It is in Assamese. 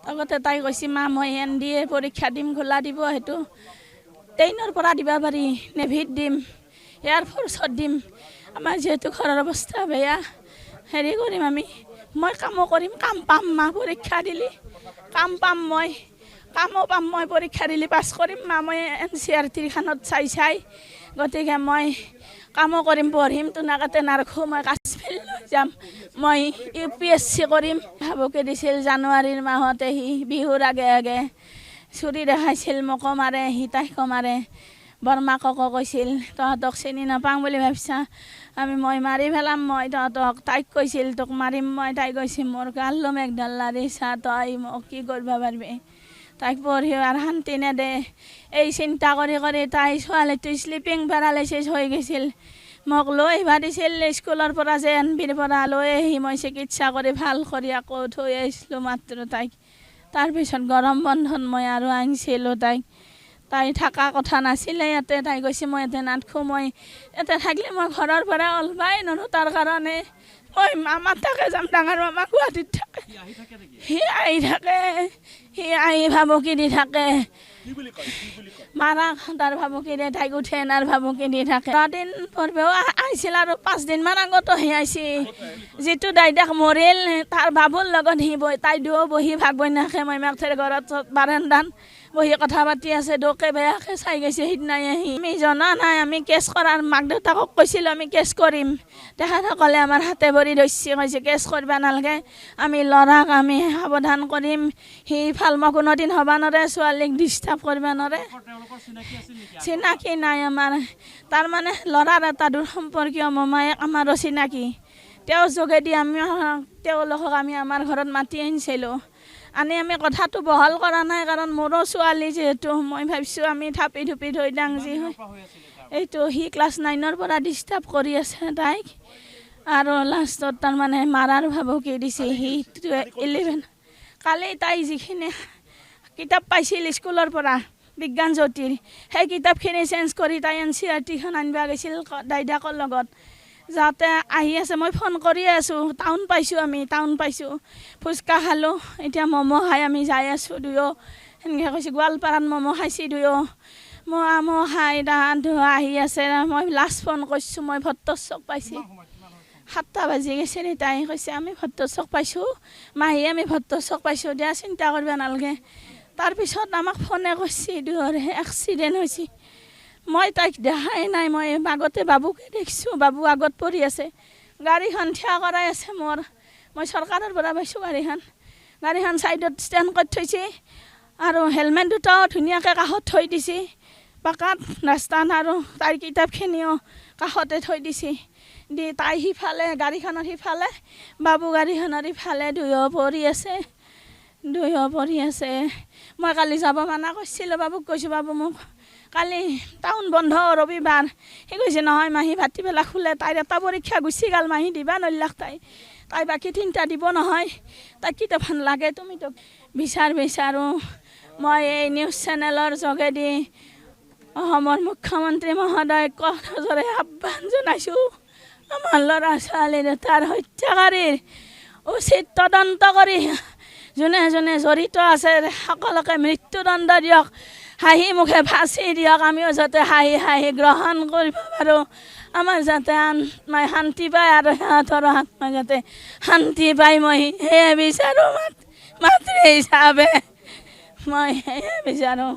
আগতে তাই কৈছে মা মই NDA পৰীক্ষা দিম খোলা দিব সেইটো 10ৰ পৰা দিবা পাৰি নেভিত দিম এয়াৰফ'ৰ্চত দিম আমাৰ যেহেতু ঘৰৰ অৱস্থা বেয়া হেৰি কৰিম মই কামো কৰিম কাম পাম মা পৰীক্ষা দিলি কাম পাম কামো পাম মই পৰীক্ষা দিলি পাছ কৰিম মা মই NCERT খানত চাই গতিকে মই কামো কৰিম পঢ়িম তোনাকাতে নাৰখো মই কাশ্মীৰ লৈ যাম মই UPSC কৰিম ভাবুকি দিছিল জানুৱাৰীৰ মাহতে সি বিহুৰ আগে চুৰি দেখাইছিল মোকো মাৰে সি তাইকো মাৰে বৰমাকো কৈছিল তহঁতক চিনি নাপাওঁ বুলি ভাবিছা মই মাৰি পেলাম মই তহঁতক তাইক কৈছিল তোক মাৰিম মই তাই কৈছে মোৰ গাল ল'ম একডাল লাৰি চা তই মোক কি কৰিব পাৰিবি তাইক পঢ়িও আৰু শান্তি নেদে এই চিন্তা কৰি তাই ছোৱালীটো স্লিপিং পেৰালাইছিছ হৈ গৈছিল মোক লৈ আহিব দিছিল স্কুলৰ পৰা যে NBৰ পৰা লৈ আহি মই চিকিৎসা কৰি ভাল কৰি আকৌ থৈ আহিছিলোঁ মাত্ৰ তাইক তাৰপিছত গৰম বন্ধত মই আৰু আনিছিলোঁ তাই থকা কথা নাছিলে ইয়াতে তাই কৈছে মই ইয়াতে নাথাকোঁ মই ইয়াতে থাকিলে মই ঘৰৰ পৰা ওলবাই নৰো তাৰ কাৰণে মই মামাৰ তাকে যাম ডাঙৰ মামা গুৱাহাটীত থাকে সি আহি ভাবুকি দি থাকে মাৰা তাৰ ভাবুকি দিয়ে তাইক উঠে এনাৰ ভাবুকি দি থাকে 10 দিন পূৰ্বেও আহিছিল আৰু 5 দিনমান আগতো সি আহিছে যিটো দাইদাক মৰিল তাৰ বাবুৰ লগত সি তাই দুয়ো বহি ভাগ বনাকে মই মাকথেৰ ঘৰত বাৰান্দাত বহি কথা পাতি আছে দোকে বেয়াকে চাই গৈছে সিদিনাই আহি আমি জনা নাই আমি কেছ কৰাৰ মাক দেউতাকক কৈছিলোঁ আমি কেছ কৰিম তেখেতসকলে আমাৰ হাতে ভৰি ধৰিছে কৈছে কেছ কৰিব নালাগে আমি ল'ৰাক আমি সাৱধান কৰিম সি ফালমা কোনোদিন হ'ব নোৱাৰে ছোৱালীক ডিষ্টাৰ্ব কৰিব নোৱাৰে চিনাকি নাই আমাৰ তাৰমানে ল'ৰাৰ এটা দূৰ সম্পৰ্কীয় মোমায়েক আমাৰো চিনাকি তেওঁৰ যোগেদি তেওঁলোকক আমি আমাৰ ঘৰত মাতি আনিছিলোঁ আমি কথাটো বহল কৰা নাই কাৰণ মোৰো ছোৱালী যিহেতু মই ভাবিছোঁ আমি থাপি ধুপি থৈ দাং যি হয় এইটো সি ক্লাছ 9ৰ পৰা ডিষ্টাৰ্ব কৰি আছে তাইক আৰু লাষ্টত তাৰমানে মাৰাৰ ভাবুকি দিছে সি 11 কালি তাই যিখিনি কিতাপ পাইছিল স্কুলৰ পৰা বিজ্ঞান জ্যোতিৰ সেই কিতাপখিনি চেঞ্জ কৰি তাই NCERTখন আনিব গৈছিল দাইদাকৰ লগত যাতে আহি আছে মই ফোন কৰি আছোঁ টাউন পাইছোঁ ফুচকা খালোঁ এতিয়া ম'ম' খাই আমি যাই আছোঁ দুয়ো সেনেকৈ কৈছে গোৱালপাৰাত ম'ম' খাইছে দুয়ো ম'ম' খাই আহি আছে মই লাষ্ট ফোন কৰিছোঁ মই ভট্টৰ চক পাইছোঁ 7টা বাজি গৈছে তাই কৈছে আমি ভট্টৰ চক পাইছোঁ মাহী আমি ভট্টৰ চক পাইছোঁ দিয়া চিন্তা কৰিব নালাগে তাৰপিছত আমাক ফোনে কৰিছে দুয়ৰে এক্সিডেণ্ট হৈছে মই তাইক দেখাই নাই মই আগতে বাবুকে দেখিছোঁ বাবু আগত পৰি আছে গাড়ীখন থিয়া কৰাই আছে মই চৰকাৰৰ পৰা পাইছোঁ গাড়ীখন ছাইডত ষ্টেণ্ড কৰি থৈছে আৰু হেলমেট দুটাও ধুনীয়াকৈ কাষত থৈ দিছে পাকাত ৰাস্তাত আৰু তাইৰ কিতাপখিনিও কাষতে থৈ দিছে দি তাই সিফালে গাড়ীখনৰ সিফালে বাবু গাড়ীখনৰ সিফালে দুয়ো পৰি আছে মই কালি যাব মানা কৰিছিলোঁ বাবুক কৈছোঁ বাবু মোক কালি টাউন বন্ধ ৰবিবাৰ সি কৈছে নহয় মাহী ভাটিবেলা খোলে তাইৰ এটা পৰীক্ষা গুচি গ'ল মাহী দিবা নলাক তাই বাকী 3টা দিব নহয় তাইক কিতাপখন লাগে তুমি তোক বিচাৰোঁ মই এই নিউজ চেনেলৰ যোগেদি অসমৰ মুখ্যমন্ত্ৰী মহোদয়ক কঠোৰে আহ্বান জনাইছোঁ আমাৰ ল'ৰা ছোৱালী দুটাৰ হত্যাকাৰীৰ উচিত তদন্ত কৰি যোনে জড়িত আছে সকলোকে মৃত্যুদণ্ড দিয়ক হাঁহি মুখে ফাঁচি দিয়ক আমিও যাতে হাঁহি গ্ৰহণ কৰিব পাৰোঁ আমাৰ যাতে আত্মাই শান্তি পায় আৰু সিহঁতৰ আত্মাই যাতে শান্তি পায় মই সেয়ে বিচাৰোঁ মাতৃ হিচাপে মই সেয়ে বিচাৰোঁ।